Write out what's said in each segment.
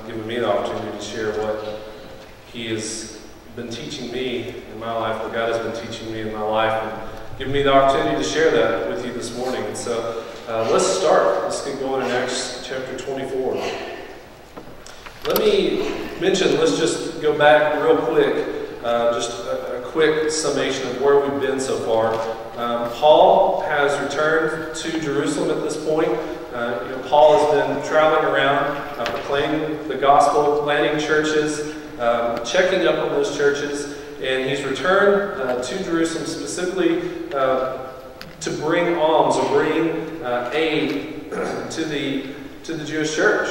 given me the opportunity to share what he has been teaching me in my life, what God has been teaching me in my life, and giving me the opportunity to share that with you this morning. And so let's start. Let's get going in Acts chapter 24. Let me mention, let's just go back real quick, just a quick summation of where we've been so far. Paul has returned to Jerusalem at this point. Paul has been traveling around, proclaiming the gospel, planting churches, checking up on those churches, and he's returned to Jerusalem specifically to bring alms or bring aid to the Jewish church,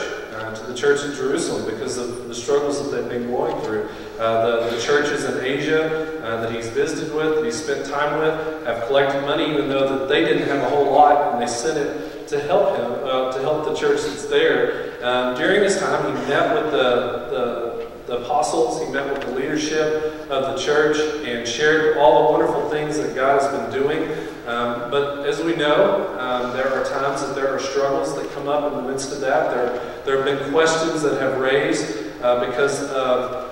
to the church in Jerusalem, because of the struggles that they've been going through. The churches in Asia that he's visited with, that he's spent time with, have collected money, even though that they didn't have a whole lot, and they sent it to help him, to help the church that's there. During this time, he met with the apostles, he met with the leadership of the church, and shared all the wonderful things that God has been doing. But as we know, there are times that there are struggles that come up in the midst of that. There have been questions that have raised because of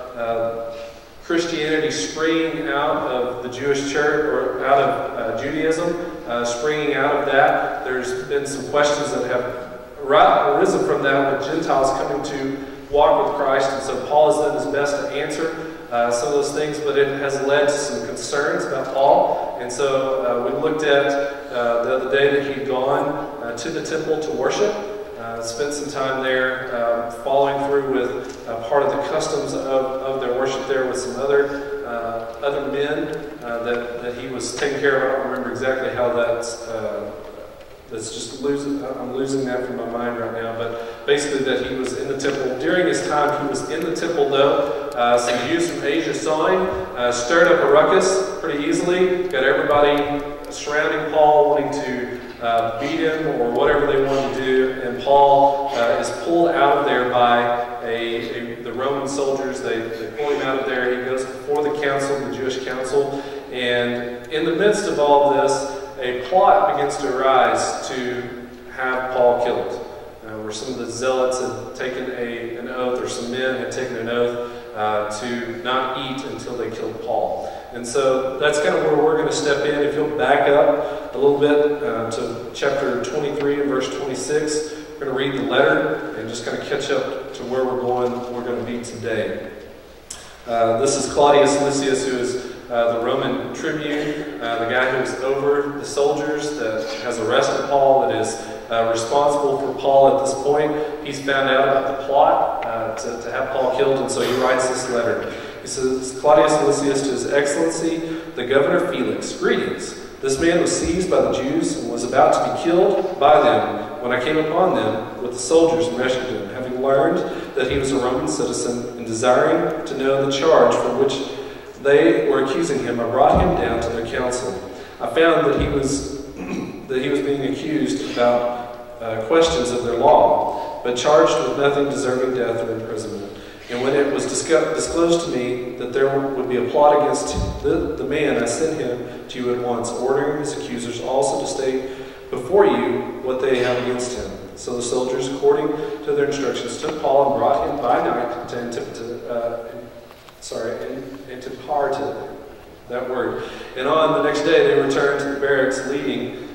Christianity springing out of the Jewish church, or out of Judaism, springing out of that. There's been some questions that have arisen from that, with Gentiles coming to walk with Christ, and so Paul has done his best to answer some of those things, but it has led to some concerns about Paul. And so we looked at the other day that he'd gone to the temple to worship, spent some time there following through with part of the customs of their worship there with some other men that he was taking care of. I don't remember exactly how that's just I'm losing that from my mind right now, but basically that he was in the temple. During his time, he was in the temple, though. Some Jews from Asia saw him, stirred up a ruckus pretty easily, got everybody surrounding Paul, wanting to beat him or whatever they wanted to do, and Paul is pulled out of there by the Roman soldiers. They pull him out of there. He goes before the council, the Jewish council, and in the midst of all this, a plot begins to arise to have Paul killed, where some of the zealots had taken an oath, or some men had taken an oath to not eat until they killed Paul. And so that's kind of where we're going to step in. If you'll back up a little bit to chapter 23 and verse 26, we're going to read the letter and just kind of catch up to where we're going to be today. This is Claudius Lysias, who is the Roman tribune, the guy who is over the soldiers that has arrested Paul, that is responsible for Paul at this point. He's found out about the plot to have Paul killed, and so he writes this letter. He says, Claudius Lysias, to His Excellency, the Governor Felix, greetings. This man was seized by the Jews and was about to be killed by them when I came upon them with the soldiers and rescued him, having learned that he was a Roman citizen and desiring to know the charge for which they were accusing him. I brought him down to their council. I found that he was being accused about questions of their law, but charged with nothing deserving death or imprisonment. And when it was disclosed to me that there would be a plot against the man, I sent him to you at once, ordering his accusers also to state before you what they have against him. So the soldiers, according to their instructions, took Paul and brought him by night to Antipatris, that word. And on the next day they returned to the barracks, leading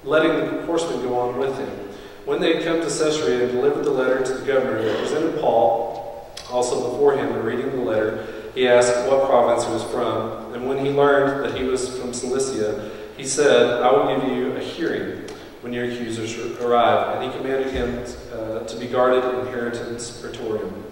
letting the horsemen go on with him. When they had come to Caesarea and delivered the letter to the governor, they presented Paul also before him, and reading the letter, he asked what province he was from. And when he learned that he was from Cilicia, he said, I will give you a hearing when your accusers arrive. And he commanded him to be guarded in Herod's praetorium.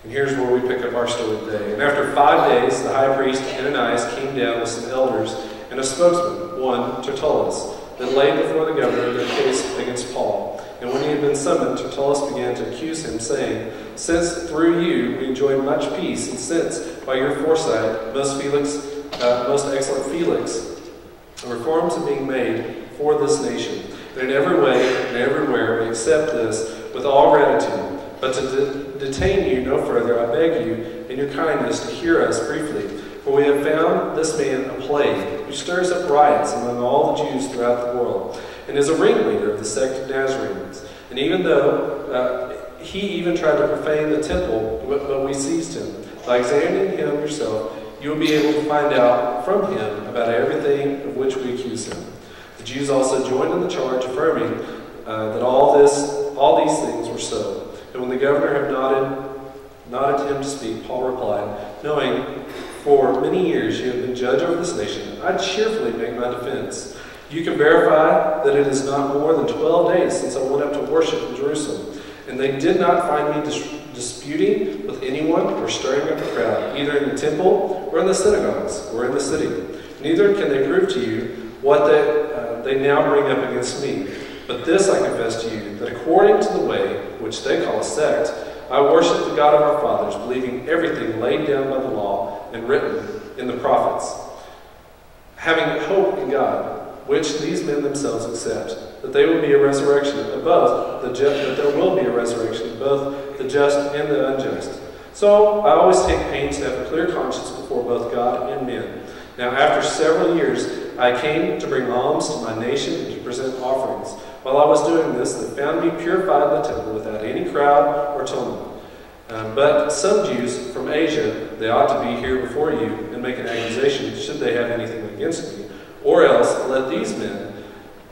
And here's where we pick up our story today. And after 5 days, the high priest Ananias came down with some elders and a spokesman, one Tertullus, that laid before the governor their case against Paul. And when he had been summoned, Tertullus began to accuse him, saying, Since through you we enjoy much peace, and since by your foresight, most excellent Felix, reforms are being made for this nation, and in every way and everywhere we accept this with all gratitude. But to detain you no further, I beg you, in your kindness, to hear us briefly. For we have found this man a plague, who stirs up riots among all the Jews throughout the world, and is a ringleader of the sect of Nazarenes. And even though he even tried to profane the temple, but we seized him. By examining him yourself, you will be able to find out from him about everything of which we accuse him." The Jews also joined in the charge, affirming that all these things were so. And when the governor had nodded him to speak, Paul replied, "Knowing for many years you have been judge over this nation, I cheerfully make my defense. You can verify that it is not more than 12 days since I went up to worship in Jerusalem, and they did not find me disputing with anyone or stirring up a crowd, either in the temple or in the synagogues or in the city. Neither can they prove to you what they now bring up against me. But this I confess to you, that according to the way, which they call a sect, I worship the God of our fathers, believing everything laid down by the law and written in the prophets, having hope in God, which these men themselves accept, that there will be a resurrection of both the just and the unjust. So I always take pains to have a clear conscience before both God and men. Now after several years I came to bring alms to my nation and to present offerings. While I was doing this, they found me purified in the temple without any crowd or tumult. But some Jews from Asia, they ought to be here before you and make an accusation, should they have anything against me. Or else let these men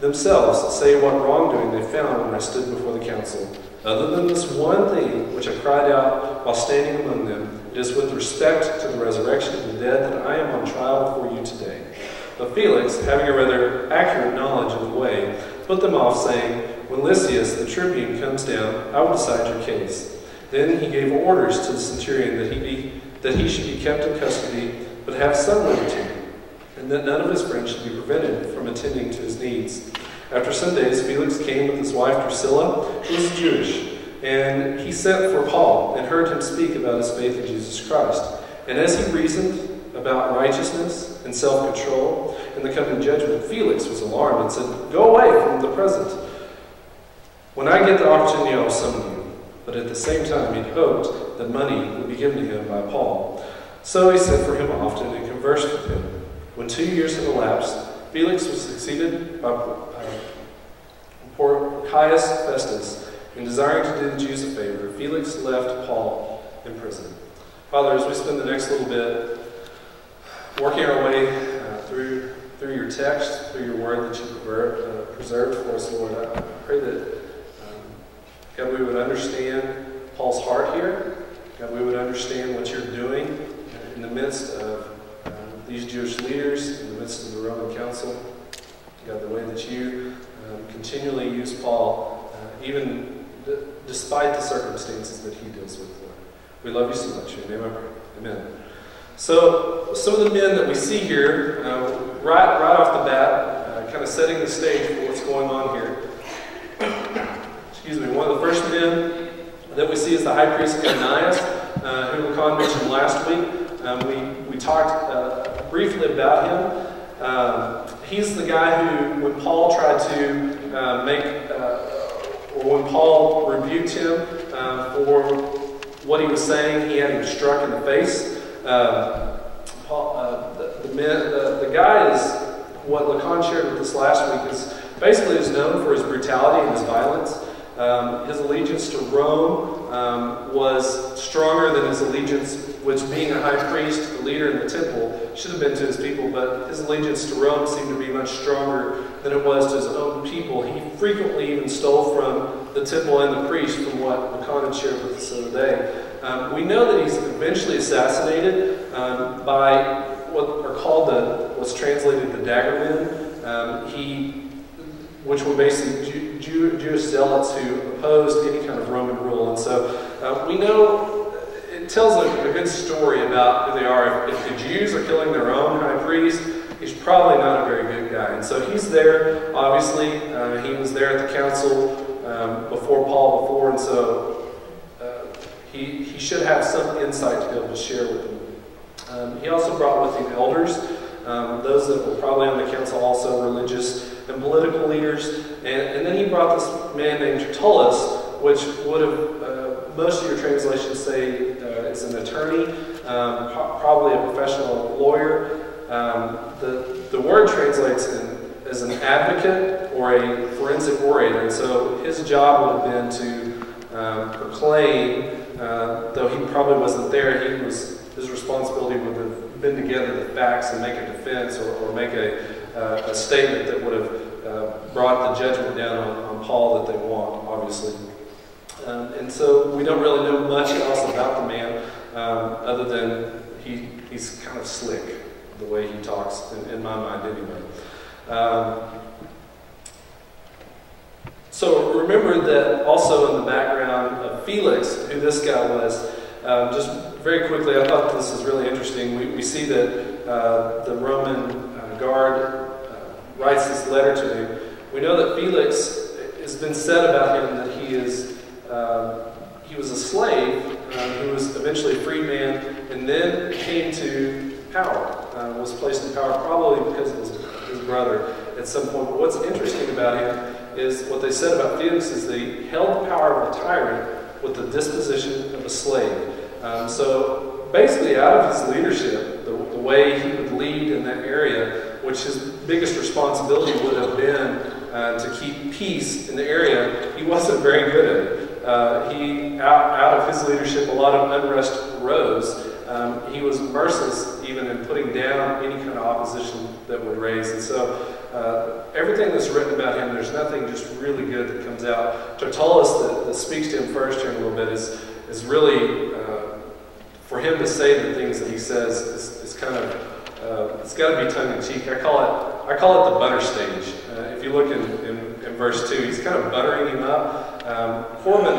themselves say what wrongdoing they found when I stood before the council. Other than this one thing which I cried out while standing among them, it is with respect to the resurrection of the dead that I am on trial before you today." But Felix, having a rather accurate knowledge of the way, put them off, saying, "When Lysias the tribune comes down, I will decide your case." Then he gave orders to the centurion that he should be kept in custody, but have some liberty, and that none of his friends should be prevented from attending to his needs. After some days, Felix came with his wife Drusilla, who was Jewish, and he sent for Paul and heard him speak about his faith in Jesus Christ. And as he reasoned about righteousness and self-control and the coming judgment, Felix was alarmed and said, "Go away from the present. When I get the opportunity, I will summon you." But at the same time, he hoped that money would be given to him by Paul. So he sent for him often and conversed with him. When 2 years had elapsed, Felix was succeeded by Porcius Festus, and desiring to do the Jews a favor, Felix left Paul in prison. Father, as we spend the next little bit working our way through your text, through your word that you preserved for us, Lord, I pray that God, we would understand Paul's heart here. God, we would understand what you're doing in the midst of these Jewish leaders, in the midst of the Roman Council. God, the way that you continually use Paul, even despite the circumstances that he deals with, Lord. We love you so much. In your name I pray. Amen. So, some of the men that we see here, right off the bat, kind of setting the stage for what's going on here. Excuse me. One of the first men that we see is the high priest Ananias, who Lacan mentioned last week. We talked briefly about him. He's the guy who, when Paul tried to or when Paul rebuked him for what he was saying, he had him struck in the face. The guy is, what Lacan shared with us last week, is known for his brutality and his violence. His allegiance to Rome was stronger than his allegiance, which being a high priest, the leader in the temple, should have been to his people, but his allegiance to Rome seemed to be much stronger than it was to his own people. He frequently even stole from the temple and the priest, from what Lacan had shared with us the other day. We know that he's eventually assassinated by what are called what's translated the dagger men, which were basically Jewish zealots who opposed any kind of Roman rule. And so we know it tells a good story about who they are. If the Jews are killing their own high priest, he's probably not a very good guy. And so he's there, obviously. He was there at the council before Paul before, and so he should have some insight to be able to share with them. He also brought with him elders, those that were probably on the council, also religious and political leaders. And then he brought this man named Tertullus, which would have, most of your translations say it's an attorney, probably a professional lawyer. The word translates as an advocate or a forensic orator. And so his job would have been to proclaim, though he probably wasn't there, his responsibility would have been to gather the facts and make a defense or make a statement that would have brought the judgment down on Paul that they want, obviously. And so we don't really know much else about the man other than he's kind of slick the way he talks, in my mind anyway. So remember that also in the background of Felix, who this guy was, just very quickly, I thought this is really interesting. We see that the Roman guard writes this letter to him. We know that Felix, has been said about him that he was a slave who was eventually a free man and then came to power, was placed in power probably because of his brother at some point. But what's interesting about him is what they said about Felix is that he held the power of a tyrant with the disposition of a slave. So basically out of his leadership, the way he would lead in that area, which his biggest responsibility would have been to keep peace in the area, he wasn't very good at it. Out of his leadership, a lot of unrest arose. He was merciless even in putting down any kind of opposition that would raise. And so everything that's written about him, there's nothing just really good that comes out. Tertullus, that speaks to him first here in a little bit, is really, for him to say the things that he says is kind of, it's got to be tongue-in-cheek. I call it the butter stage. If you look in verse 2, he's kind of buttering him up. Corbin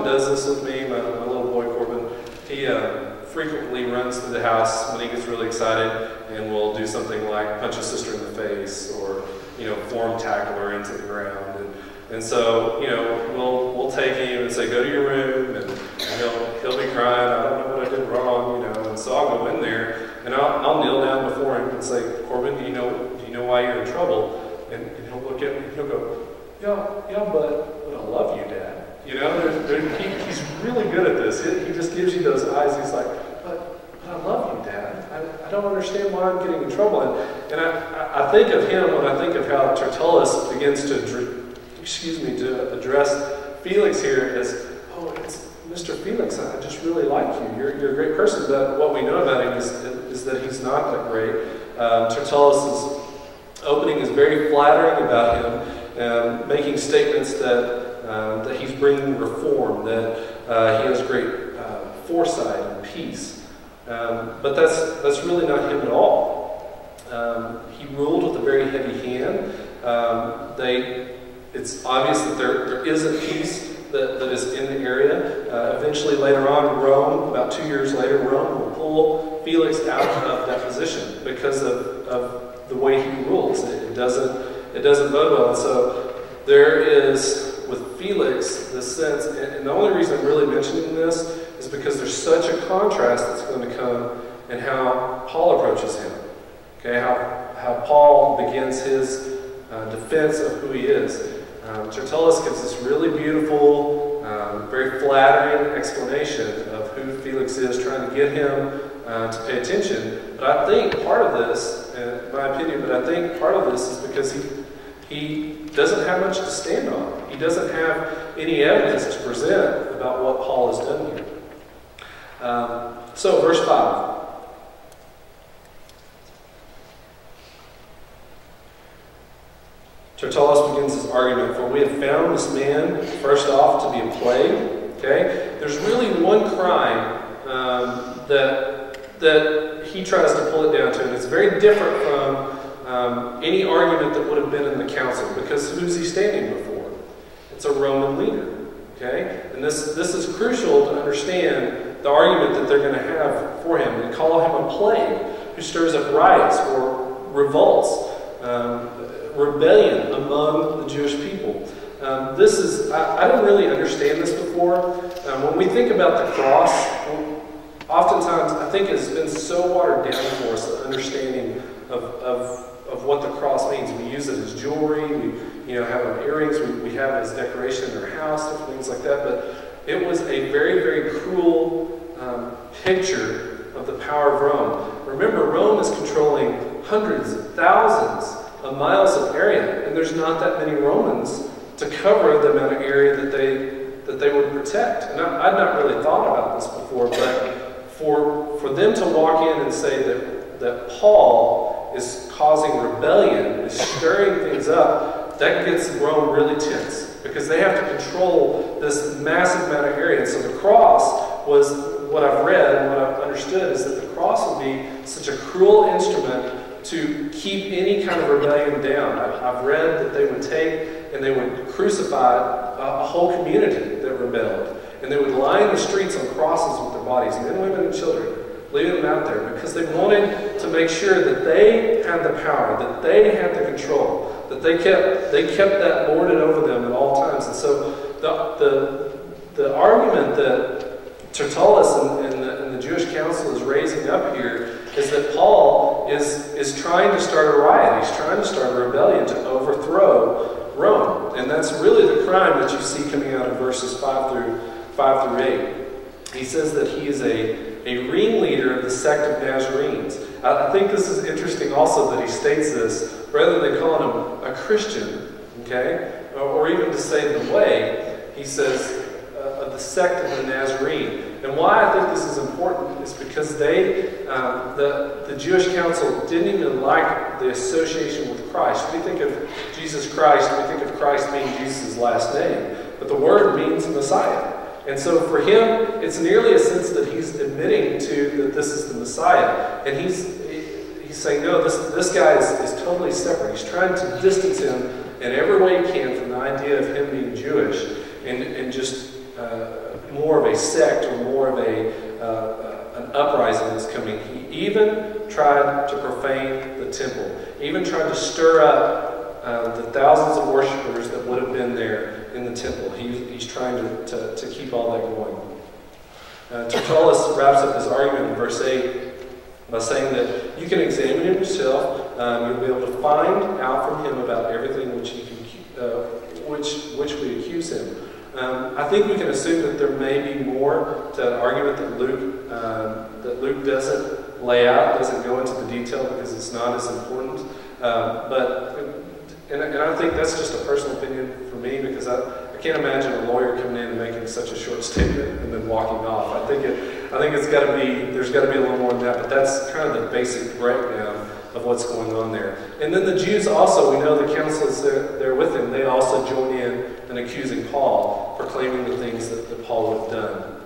does this with me, my little boy Corbin. He frequently runs through the house when he gets really excited and will do something like punch his sister in the face or, form tackle her into the ground. And so, we'll take him and say, go to your room, and he'll be crying, I don't know what I did wrong, and so I'll go in there and I'll kneel down before him and say, Corbin, do you know why you're in trouble? And he'll look at me and he'll go, yeah, but I love you, Dad. He's really good at this. He just gives you those eyes. He's like, but I love you, Dad. I don't understand why I'm getting in trouble. And I think of him when I think of how Tertullus begins to address Felix here as, oh, it's Mr. Felix, I just really like you. You're a great person. But what we know about him is that he's not that great. Tertullus' opening is very flattering about him, making statements that he's bringing reform, that he has great foresight and peace. But that's really not him at all. He ruled with a very heavy hand. It's obvious that there isn't peace that is in the area. Eventually, later on, Rome, about 2 years later, Rome will pull Felix out of that position because of the way he rules. It doesn't bode well. And so there is, with Felix, this sense, and the only reason I'm really mentioning this is because there's such a contrast that's going to come in how Paul approaches him. Okay, how Paul begins his defense of who he is. Tertullus gives this really beautiful, very flattering explanation of who Felix is, trying to get him to pay attention. But I think part of this, in my opinion, is because he doesn't have much to stand on. He doesn't have any evidence to present about what Paul has done here. So, verse 5. Tertullus begins his argument, for we have found this man, first off, to be a plague. Okay? There's really one crime that he tries to pull it down to, and it's very different from any argument that would have been in the council, because who's he standing before? It's a Roman leader. Okay? And this is crucial to understand the argument that they're going to have for him. They call him a plague, who stirs up riots or revolts. Rebellion among the Jewish people. I didn't really understand this before. When we think about the cross, oftentimes I think it's been so watered down for us, the understanding of what the cross means. We use it as jewelry, we have our earrings, we have it as decoration in our house, different things like that, but it was a very, very cruel picture of the power of Rome. Remember, Rome is controlling hundreds, thousands, of miles of area, and there's not that many Romans to cover the amount of area that they would protect. And I'd not really thought about this before, but for them to walk in and say that Paul is causing rebellion, is stirring things up, that gets Rome really tense, because they have to control this massive amount of area. And so the cross was, what I've read and what I've understood, is that the cross would be such a cruel instrument to keep any kind of rebellion down. I've read that they would take and they would crucify a whole community that rebelled. And they would line the streets on crosses with their bodies, men, women, and children, leaving them out there, because they wanted to make sure that they had the power, that they had the control, that they kept that lorded over them at all times. And so the argument that Tertullus and the Jewish council is raising up here is that Paul is trying to start a riot. He's trying to start a rebellion to overthrow Rome. And that's really the crime that you see coming out of verses 5 through 8. He says that he is a ringleader of the sect of Nazarenes. I think this is interesting also that he states this, rather than calling him a Christian, okay, or even to say the way, he says of the sect of the Nazarene. And why I think this is important is because the Jewish council didn't even like the association with Christ. We think of Jesus Christ, we think of Christ being Jesus' last name, but the word means Messiah. And so for him, it's nearly a sense that he's admitting that this is the Messiah. And he's saying, no, this guy is totally separate. He's trying to distance him in every way he can from the idea of him being Jewish and just more of a sect or more of an uprising that's coming. He even tried to profane the temple, even tried to stir up the thousands of worshipers that would have been there in the temple. He's trying to keep all that going. Tertullus wraps up his argument in verse 8 by saying that you can examine him yourself. You'll be able to find out from him about everything which we accuse him. I think we can assume that there may be more to an argument that Luke doesn't lay out, doesn't go into the detail because it's not as important. And I think that's just a personal opinion for me, because I can't imagine a lawyer coming in and making such a short statement and then walking off. I think there's got to be a little more than that, but that's kind of the basic breakdown of what's going on there. And then the Jews also, we know the council is there with him, they also join in accusing Paul for claiming the things that Paul would have done.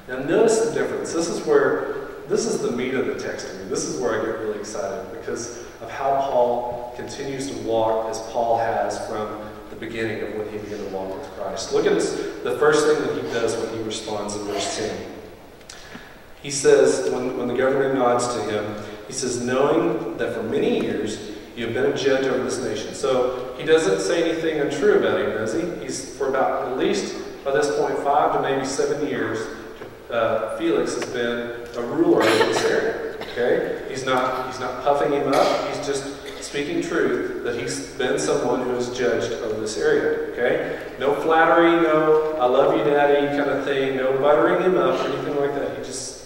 Now notice the difference. This is the meat of the text to me. This is where I get really excited, because of how Paul continues to walk as Paul has from the beginning of when he began to walk with Christ. Look at the first thing that he does when he responds in verse 10. He says, when the governor nods to him, he says, knowing that for many years you have been a judge over this nation. So he doesn't say anything untrue about him, does he? He's, for about, at least by this point, 5 to maybe 7 years, Felix has been a ruler of this area. Okay? He's not puffing him up. He's just speaking truth, that he's been someone who has judged over this area. Okay? No flattery, no I love you daddy kind of thing, no buttering him up or anything like that.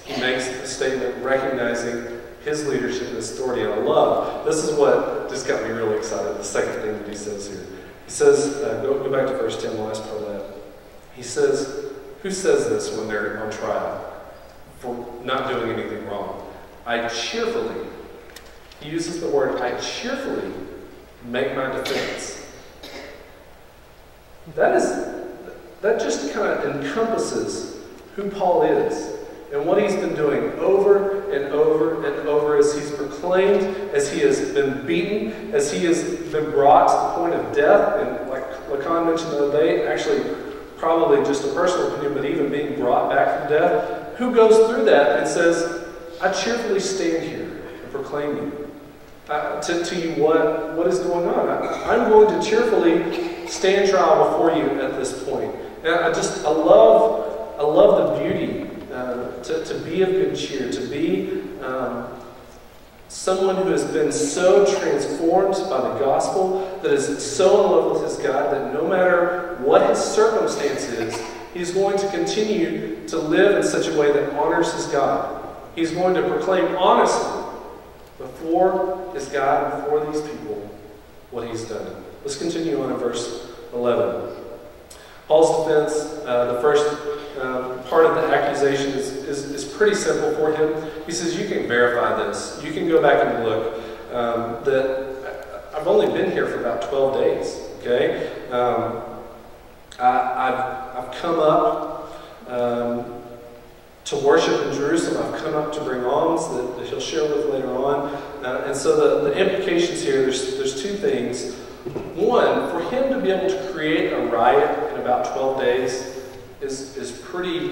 He makes a statement recognizing his leadership and authority. And I love, this is what just got me really excited, the second thing that he says here. He says, go back to verse 10, the last part of that. He says, who says this when they're on trial for not doing anything wrong? I cheerfully, he uses the word, I cheerfully make my defense. That just kind of encompasses who Paul is and what he's been doing over and over and over as he's proclaimed, as he has been beaten, as he has been brought to the point of death. And like Lacan mentioned the other day, actually probably just a personal opinion, but even being brought back from death, who goes through that and says, I cheerfully stand here and proclaim you. To you what is going on. I'm going to cheerfully stand trial before you at this point. And I love the beauty to be of good cheer, to be someone who has been so transformed by the gospel, that is so in love with his God, that no matter what his circumstance is, he's going to continue to live in such a way that honors his God. He's going to proclaim honestly before his God and before these people what he's done. Let's continue on in verse 11. Paul's defense, the first part of the accusation is pretty simple for him. He says, you can verify this. You can go back and look. That I've only been here for about 12 days, okay? I've come up to worship in Jerusalem. I've come up to bring alms that he'll share with later on. And so the implications here, there's two things. One, for him to be able to create a riot in about 12 days is pretty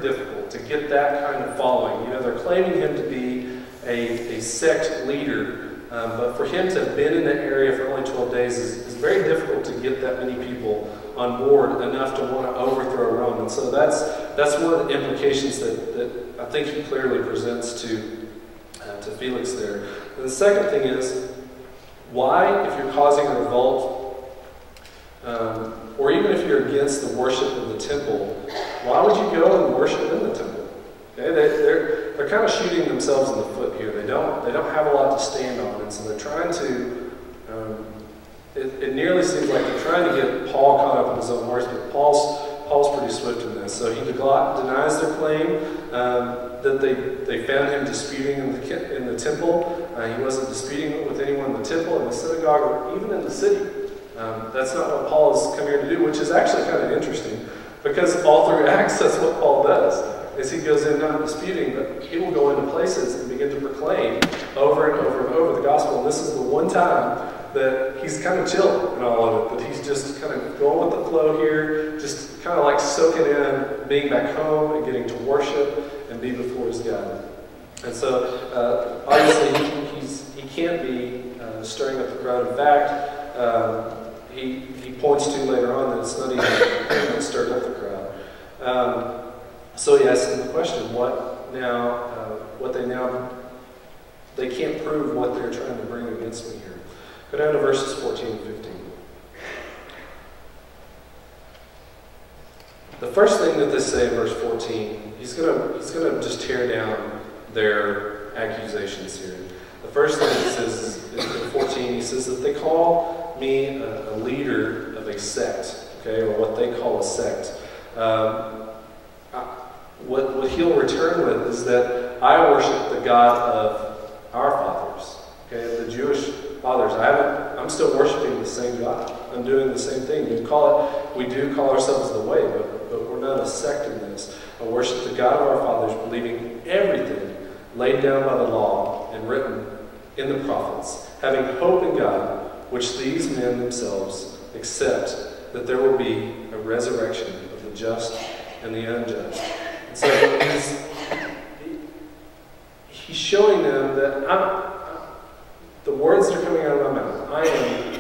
difficult to get that kind of following. You know, they're claiming him to be a sect leader, but for him to have been in that area for only 12 days is very difficult to get that many people on board enough to want to overthrow Rome. And so that's one of the implications that I think he clearly presents to Felix there. And the second thing is, why, if you're causing a revolt, or even if you're against the worship of the temple, why would you go and worship in the temple? Okay, they're kind of shooting themselves in the foot here. They don't have a lot to stand on, and so they're trying to. It nearly seems like they're trying to get Paul caught up in his own horse, but Paul's pretty swift in this. So he denies their claim that they found him disputing in the temple. He wasn't disputing with anyone in the temple, in the synagogue, or even in the city. That's not what Paul has come here to do, which is actually kind of interesting, because all through Acts, that's what Paul does. Is he goes in not disputing, but he will go into places and begin to proclaim over and over and over the gospel. And this is the one time that he's kind of chill in all of it, that he's just kind of going with the flow here, just kind of like soaking in being back home and getting to worship and be before his God. And so, obviously, he can't be stirring up the crowd. In fact, he points to later on that it's not even him that stirred up the crowd. So he asks them the question, they can't prove what they're trying to bring against me here. Go down to verses 14 and 15. The first thing that they say in verse 14, he's gonna just tear down their accusations here. The first thing he says is in 14, he says that they call me a leader of a sect, okay, or what they call a sect. What he'll return with is that I worship the God of our fathers, okay, the Jewish fathers. I'm still worshiping the same God. I'm doing the same thing. We do call ourselves the way, but we're not a sect in this. I worship the God of our fathers, believing everything laid down by the law and written in the prophets, having hope in God, which these men themselves accept, that there will be a resurrection of the just and the unjust. And so he's showing them that the words that are coming out of my mouth,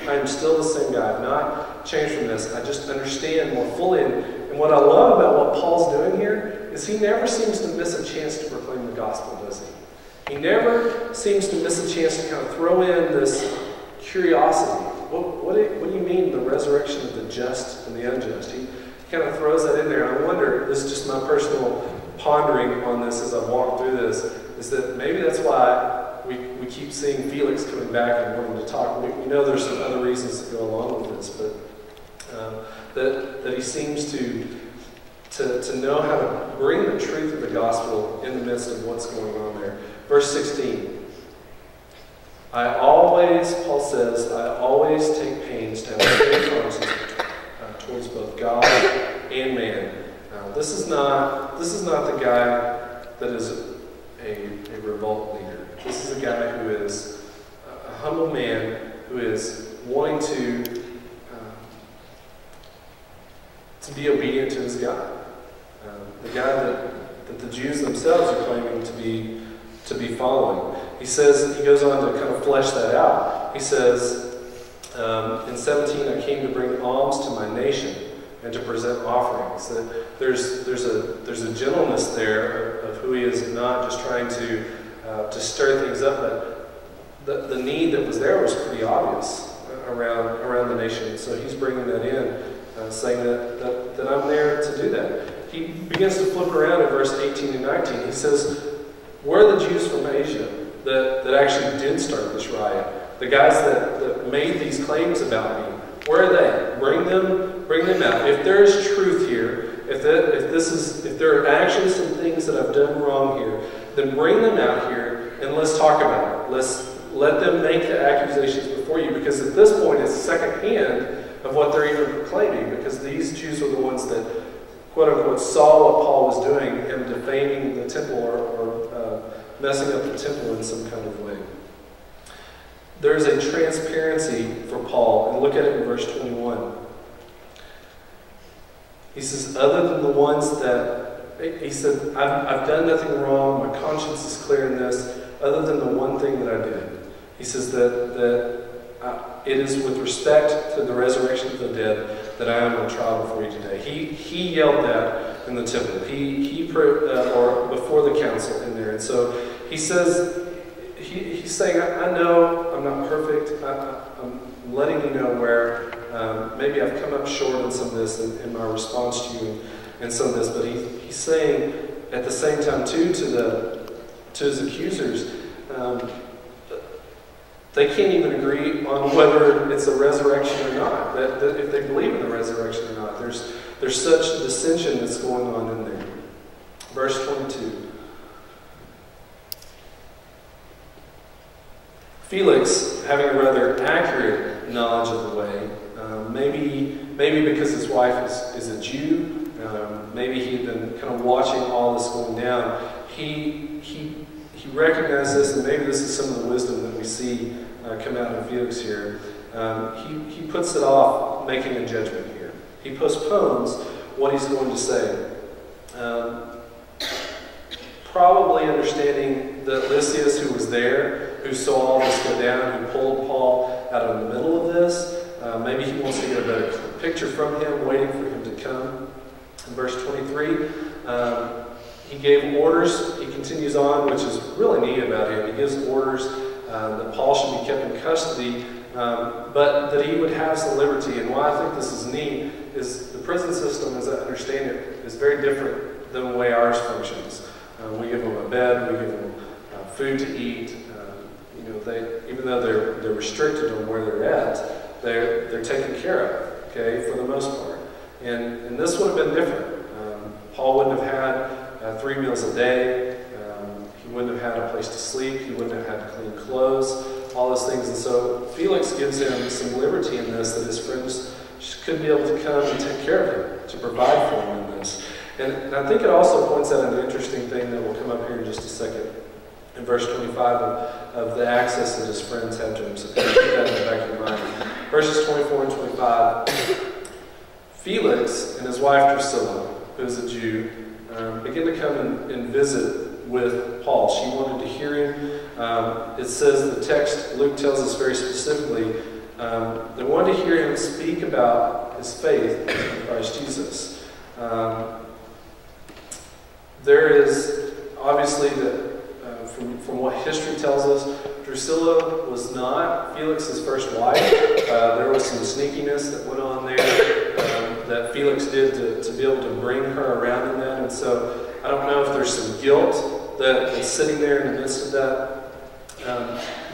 I am still the same guy. I've not changed from this. I just understand more fully. And what I love about what Paul's doing here is he never seems to miss a chance to proclaim the gospel, does he? He never seems to miss a chance to kind of throw in this curiosity. What do you mean the resurrection of the just and the unjust? He kind of throws that in there. And I wonder, this is just my personal pondering on this as I walk through this, is that maybe that's why we keep seeing Felix coming back and wanting to talk. We know there's some other reasons to go along with this, but that he seems to know how to bring the truth of the gospel in the midst of what's going on there. Verse 16. Paul says, I always take pains to have a clear conscience towards both God and man. This is not the guy that is a revolt leader. This is a guy who is a humble man who is wanting to be obedient to his God. The God that the Jews themselves are claiming to be following. He goes on to kind of flesh that out. He says, in 17, I came to bring alms to my nation and to present offerings. That there's a gentleness there of who he is, not just trying to stir things up, but the need that was there was pretty obvious around the nation. So he's bringing that in, saying that I'm there to do that. He begins to flip around in verse 18 and 19. He says, where are the Jews from Asia that actually did start this riot? The guys that have made these claims about me, where are they? Bring them out. If there is truth here, if there are actually some things that I've done wrong here, then bring them out here and let's talk about it. Let them make the accusations before you, because at this point it's secondhand of what they're even proclaiming, because these Jews were the ones that, quote unquote, saw what Paul was doing, him defaming the temple or messing up the temple in some kind of way. There's a transparency for Paul, and look at it in verse 21. He says, other than the ones that, he said, I've done nothing wrong, my conscience is clear in this, other than the one thing that I did. He says that it is with respect to the resurrection of the dead that I am on trial before you today. He yelled that in the temple. Or before the council in there. And so he says, he's saying, I know I'm not perfect. I'm letting you know where maybe I've come up short on some of this in my response to you and some of this. But he's saying at the same time too to his accusers, they can't even agree on whether it's a resurrection or not. That if they believe in the resurrection or not, there's such dissension that's going on in there. Verse 22. Felix, having a rather accurate knowledge of the way, maybe because his wife is a Jew, maybe he had been kind of watching all this going down, he recognized this, and maybe this is some of the wisdom that we see come out in Felix here. He puts it off making a judgment here. He postpones what he's going to say. Probably understanding that Lysias, who was there, who saw all this go down, who pulled Paul out of the middle of this, maybe he wants to get a better picture from him, waiting for him to come. In verse 23, he gave orders. He continues on, which is really neat about him. He gives orders that Paul should be kept in custody, but that he would have some liberty. And why I think this is neat is the prison system, as I understand it, is very different than the way ours functions. We give them a bed, we give them food to eat. Even though they're restricted on where they're at, they're taken care of, okay, for the most part. And this would have been different. Paul wouldn't have had 3 meals a day. He wouldn't have had a place to sleep. He wouldn't have had clean clothes, all those things. And so Felix gives him some liberty in this, that his friends could be able to come and take care of him, to provide for him in this. And I think it also points out an interesting thing that will come up here in just a second. In verse 25 of the access that his friends had to him. So keep that in the back of your mind. Verses 24 and 25. Felix and his wife Drusilla, who is a Jew, began to come and visit with Paul. She wanted to hear him. It says, the text, Luke tells us very specifically, they wanted to hear him speak about his faith in Christ Jesus. There is obviously that from what history tells us, Drusilla was not Felix's first wife. There was some sneakiness that went on there that Felix did to be able to bring her around in that. And so I don't know if there's some guilt that's sitting there in the midst of that.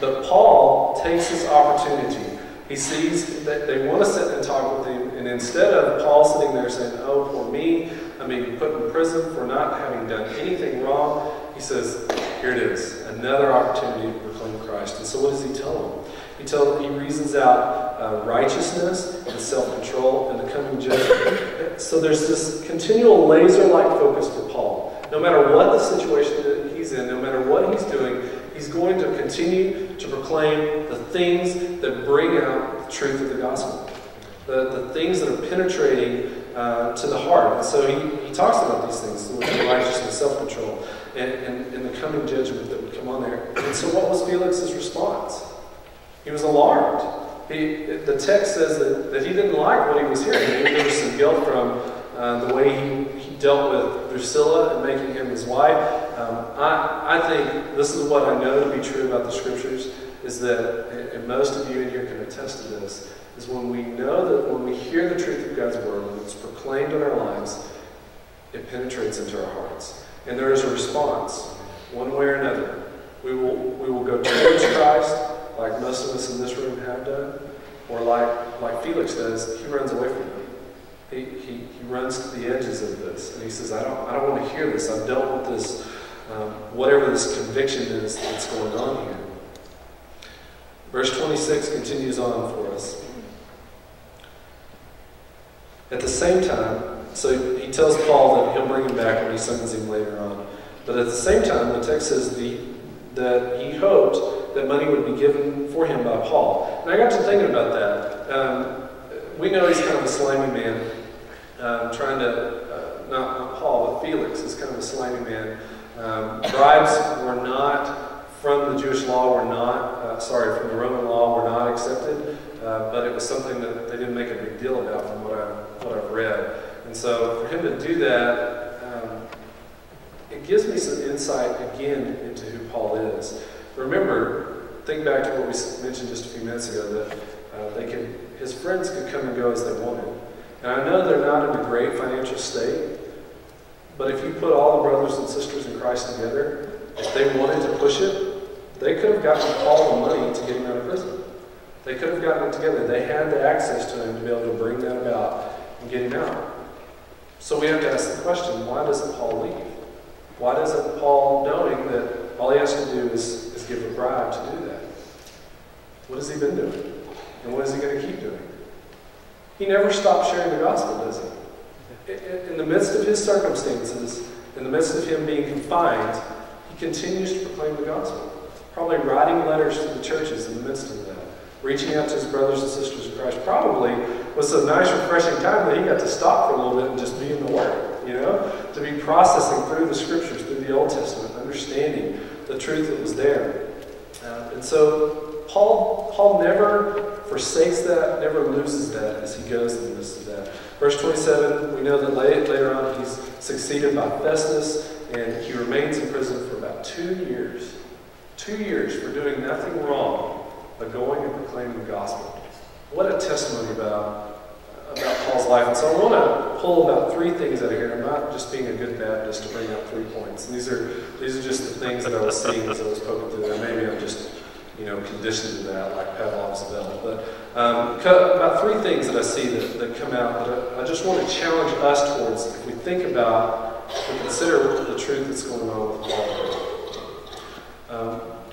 But Paul takes his opportunity. He sees that they want to sit and talk with him, and instead of Paul sitting there saying, oh, poor me, I may be put in prison for not having done anything wrong, he says, here it is, another opportunity to proclaim Christ. And so what does he tell them? He reasons out righteousness and self-control and the coming judgment. So there's this continual laser-like focus for Paul. No matter what the situation that he's in, no matter what he's doing, he's going to continue to proclaim the things that bring out the truth of the gospel. The things that are penetrating to the heart. And so he talks about these things, the righteousness, self-control, and the coming judgment that would come on there. And so what was Felix's response? He was alarmed. The text says that he didn't like what he was hearing. Maybe there was some guilt from the way he dealt with Drusilla and making him his wife. I think this is what I know to be true about the Scriptures, is that, and most of you in here can attest to this, is when we know that when we hear the truth of God's Word, when it's proclaimed in our lives, it penetrates into our hearts. And there is a response, one way or another. We will go towards Christ, like most of us in this room have done, or like Felix does, he runs away from it. He runs to the edges of this, and he says, I don't want to hear this. I've dealt with this, whatever this conviction is that's going on here. Verse 26 continues on for us. At the same time, so he tells Paul that he'll bring him back when he sends him later on. But at the same time, the text says that he hoped that money would be given for him by Paul. And I got to thinking about that. We know he's kind of a slimy man, trying to, not Paul, but Felix is kind of a slimy man. Bribes were not, from the Jewish law, from the Roman law, were not accepted, but it was something that they didn't make a big deal about from what I've read. And so for him to do that, it gives me some insight again into who Paul is. Remember, think back to what we mentioned just a few minutes ago, that his friends could come and go as they wanted. And I know they're not in a great financial state, but if you put all the brothers and sisters in Christ together, if they wanted to push it, they could have gotten Paul the money to get him out of prison. They could have gotten it together. They had the access to him to be able to bring that about and get him out. So we have to ask the question, why doesn't Paul leave? Why doesn't Paul, knowing that all he has to do is give a bribe to do that? What has he been doing? And what is he going to keep doing? He never stops sharing the gospel, does he? In the midst of his circumstances, in the midst of him being confined, he continues to proclaim the gospel. Probably writing letters to the churches in the midst of that. Reaching out to his brothers and sisters in Christ. Probably was a nice, refreshing time that he got to stop for a little bit and just be in the Word, to be processing through the Scriptures, through the Old Testament, understanding the truth that was there. And so Paul never forsakes that, never loses that as he goes in the midst of that. Verse 27, we know that later on he's succeeded by Festus, and he remains in prison for about 2 years. 2 years for doing nothing wrong but going and proclaiming the gospel. What a testimony about Paul's life. And so I want to pull about 3 things out of here. I'm not just being a good Baptist to bring out 3 points. And these are just the things that I was seeing as I was poking through there. Maybe I'm just conditioned to that, like Pavlov's bell. But about 3 things that I see that come out that I just want to challenge us towards. If we think about, if we consider the truth that's going on with Paul.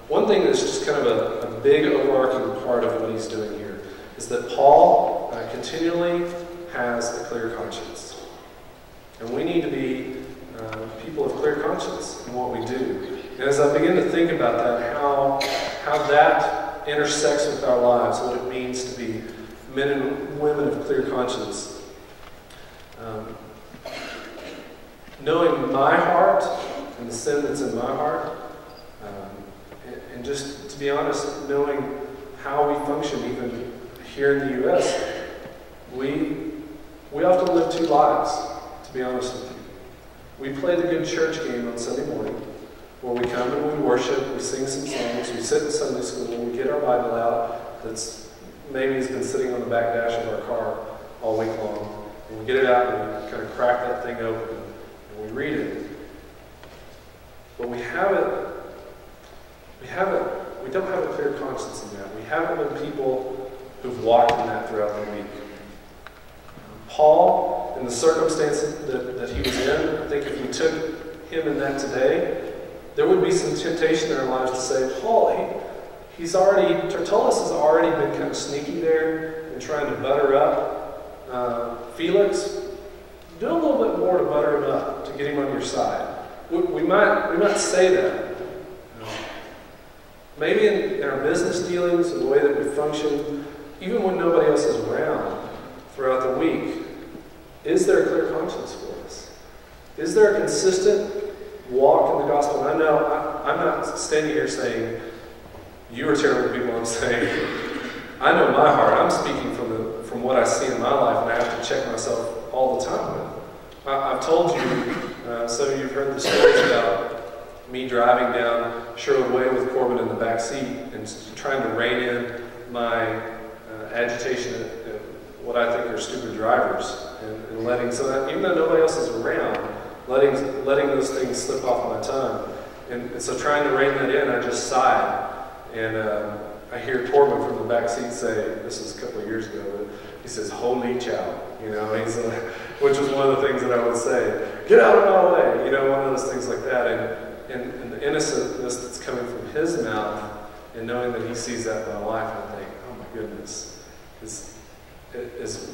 One thing that's just kind of a big overarching part of what he's doing here is that Paul continually has a clear conscience. And we need to be people of clear conscience in what we do. And as I begin to think about that, how that intersects with our lives, what it means to be men and women of clear conscience, knowing my heart and the sin that's in my heart, and just to be honest, knowing how we function even here in the U.S., we often live 2 lives, to be honest with you. We play the good church game on Sunday morning, where we come and we worship, we sing some songs, we sit in Sunday school, we get our Bible out that's maybe has been sitting on the back dash of our car all week long, and we get it out and we kind of crack that thing open and we read it. But we don't have a clear conscience in that. We haven't been people who've walked in that throughout the week. Paul, in the circumstances that he was in, I think if we took him in that today, there would be some temptation in our lives to say, Paul, Tertullus has already been kind of sneaky there and trying to butter up Felix. Do a little bit more to butter him up, to get him on your side. We might say that. Maybe in our business dealings and the way that we function, even when nobody else is around throughout the week, is there a clear conscience for us? Is there a consistent walk in the gospel? And I know I'm not standing here saying, you are terrible people. I'm saying, I know my heart. I'm speaking from what I see in my life, and I have to check myself all the time. I've told you, some of you have heard the stories about me driving down Sherwood Way with Corbin in the back seat and trying to rein in my agitation at what I think are stupid drivers, and letting, so that even though nobody else is around, letting those things slip off my tongue. And so trying to rein that in, I just sighed. And I hear Torben from the back seat say, this was a couple of years ago, but he says, "Holy chow," you know, which was one of the things that I would say, "Get out of my way," you know, one of those things like that. And the innocentness that's coming from his mouth, and knowing that he sees that in my life, I think, oh my goodness, is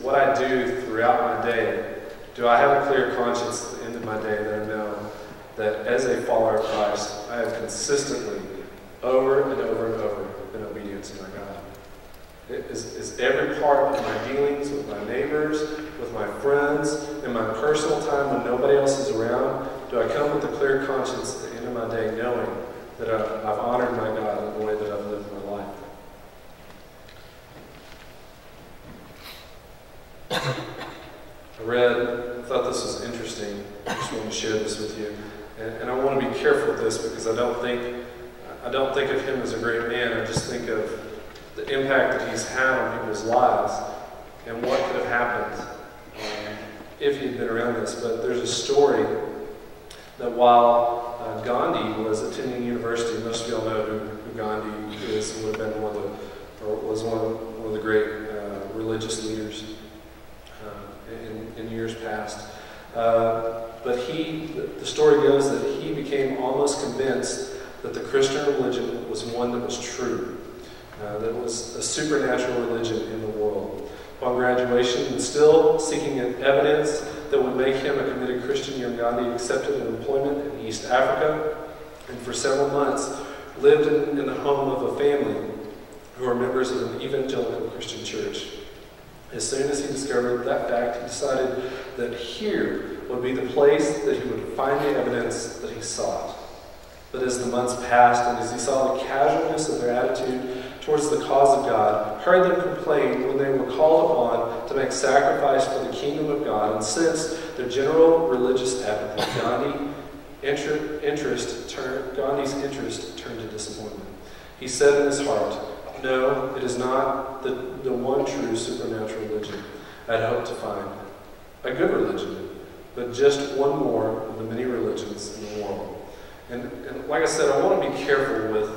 what I do throughout my day. Do I have a clear conscience at the end of my day that I know that as a follower of Christ, I have consistently, over and over and over, been obedient to my God? Is every part of my dealings with my neighbors, with my friends, in my personal time when nobody else is around, do I come with a clear conscience at the end of my day knowing that I've honored my God in the way that I've lived my life? I thought this was interesting. I just want to share this with you. And I want to be careful with this because I don't think of him as a great man. I just think of the impact that he's had on people's lives and what could have happened if he'd been around this. But there's a story that while Gandhi was attending university, most of y'all know who Gandhi is, and would have been one of the great religious leaders in years past. But the story goes that he became almost convinced that the Christian religion was one that was true, that was a supernatural religion in the world. Upon graduation, and still seeking evidence that would make him a committed Christian, young Gandhi accepted an employment in East Africa, and for several months lived in the home of a family who were members of an evangelical Christian church. As soon as he discovered that fact, he decided that here would be the place that he would find the evidence that he sought. But as the months passed, and as he saw the casualness of their attitude towards the cause of God, heard them complain when they were called upon to make sacrifice for the kingdom of God, and sensed their general religious apathy, Gandhi's interest turned to disappointment. He said in his heart, "No, it is not the one true supernatural religion I'd hoped to find. A good religion, but just one more of the many religions in the world." And like I said, I want to be careful with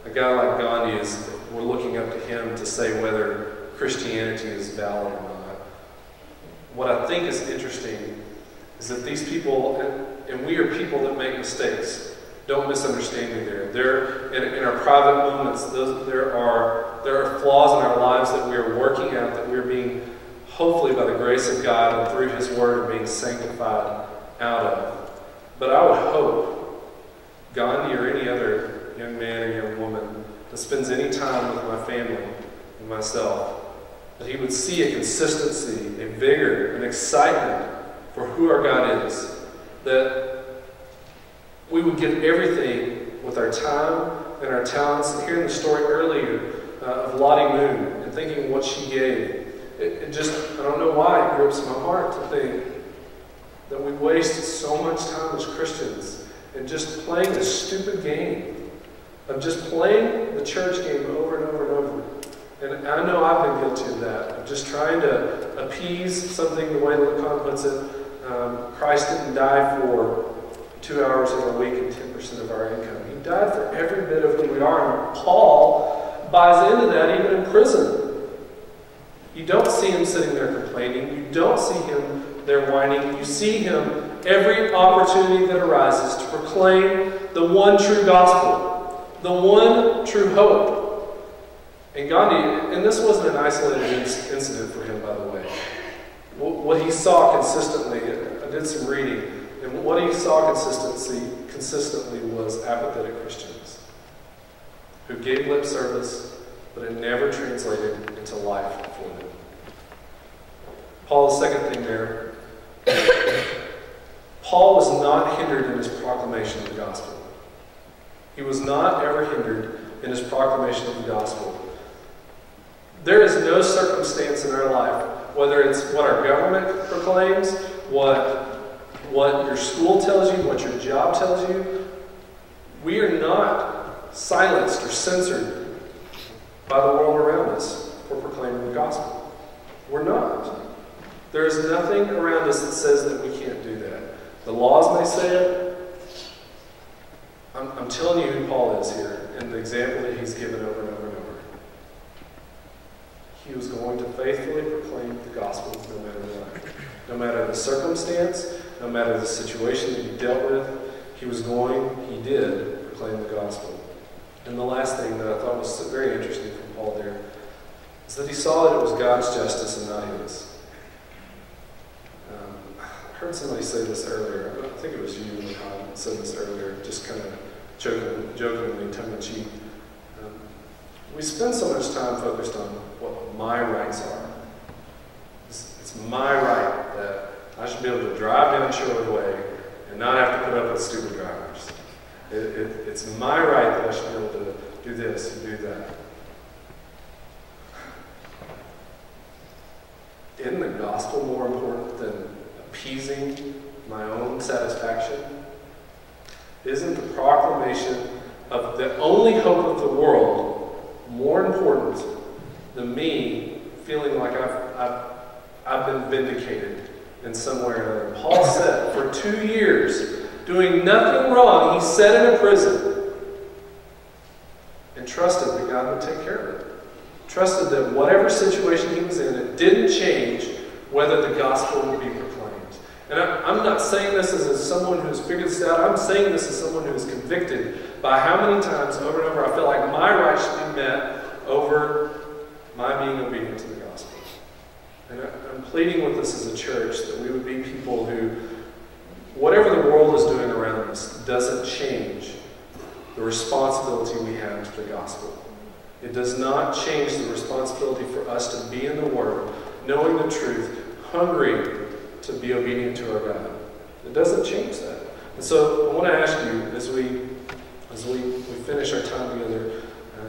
a guy like Gandhi as we're looking up to him to say whether Christianity is valid or not. What I think is interesting is that these people, and we are people that make mistakes. Don't misunderstand me there. In our private moments, there are flaws in our lives that we are working out, that we are being, hopefully by the grace of God and through His Word, being sanctified out of. But I would hope Gandhi or any other young man or young woman that spends any time with my family and myself, that he would see a consistency, a vigor, an excitement for who our God is, that we would give everything with our time and our talents. And hearing the story earlier of Lottie Moon and thinking what she gave, it just, I don't know why, it grips my heart to think that we waste so much time as Christians in just playing a stupid game, of just playing the church game over and over and over. And I know I've been guilty of that, of just trying to appease something the way that Lacan puts it. Christ didn't die for 2 hours of our week and 10% of our income. He died for every bit of who we are. And Paul buys into that even in prison. You don't see him sitting there complaining. You don't see him there whining. You see him every opportunity that arises to proclaim the one true gospel, the one true hope. And Gandhi, and this wasn't an isolated incident for him, by the way. What he saw consistently, I did some reading, and what he saw consistently was apathetic Christians who gave lip service, but it never translated into life for them. Paul, the second thing there, Paul was not hindered in his proclamation of the gospel. He was not ever hindered in his proclamation of the gospel. There is no circumstance in our life, whether it's what our government proclaims, what your school tells you, what your job tells you, we are not silenced or censored by the world around us for proclaiming the gospel. We're not. There is nothing around us that says that we can't do that. The laws may say it. I'm telling you who Paul is here, and the example that he's given over and over and over. he was going to faithfully proclaim the gospel no matter what. No matter the circumstance, no matter the situation that he dealt with, he did proclaim the gospel. And the last thing that I thought was very interesting from Paul there is that he saw that it was God's justice and not his. I heard somebody say this earlier. I think it was you that said this earlier, just kind of jokingly, tongue-in-cheek. We spend so much time focused on what my rights are. It's my right that I should be able to drive down Sherwood Way and not have to put up with stupid drivers. It's my right that I should be able to do this and do that. Isn't the gospel more important than appeasing my own satisfaction? Isn't the proclamation of the only hope of the world more important than me feeling like I've been vindicated in some way or another? Paul said, for 2 years, doing nothing wrong, he sat in a prison and trusted that God would take care of it. Trusted that whatever situation he was in, it didn't change whether the gospel would be proclaimed. And I'm not saying this as someone who's figured this out. I'm saying this as someone who is convicted by how many times over and over I feel like my rights should be met over my being obedient to the gospel. And I'm pleading with us as a church that we would be people who, whatever the world is doing around us, doesn't change the responsibility we have to the gospel. It does not change the responsibility for us to be in the Word, knowing the truth, hungry to be obedient to our God. It doesn't change that. And so I want to ask you, as we finish our time together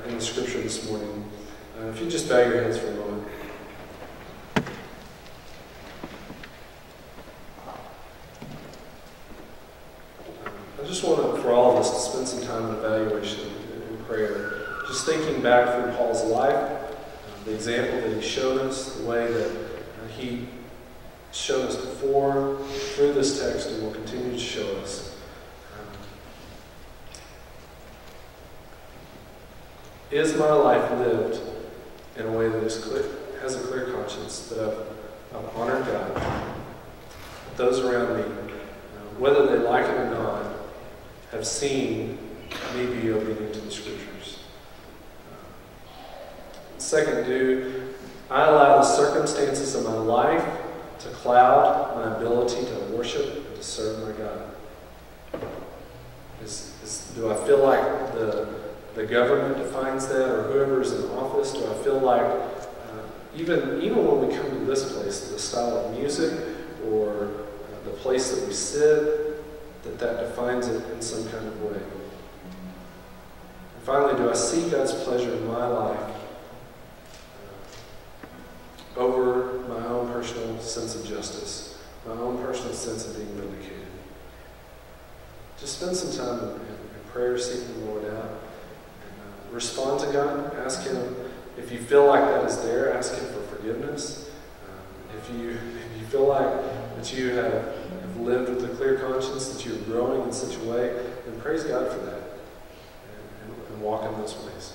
in the Scripture this morning, if you just bow your heads for a moment. I just want for all of us to spend some time in evaluation and prayer, just thinking back through Paul's life, the example that he showed us, the way that he showed us before, through this text, and will continue to show us. Is my life lived in a way that is clear, has a clear conscience, that I've honored God? Those around me, whether they like it or not, have seen me be obedient to the Scriptures. Second, do I allow the circumstances of my life to cloud my ability to worship and to serve my God? Do I feel like the government defines that, or whoever's in office? Do I feel like, even when we come to this place, the style of music or the place that we sit, that defines it in some kind of way? And finally, do I see God's pleasure in my life over my own personal sense of justice, my own personal sense of being vindicated? Just spend some time in prayer, seeking the Lord out, and respond to God. Ask Him, if you feel like that is there, ask Him for forgiveness. If you feel like that you have lived with a clear conscience, that you're growing in such a way, then praise God for that, and walk in those ways.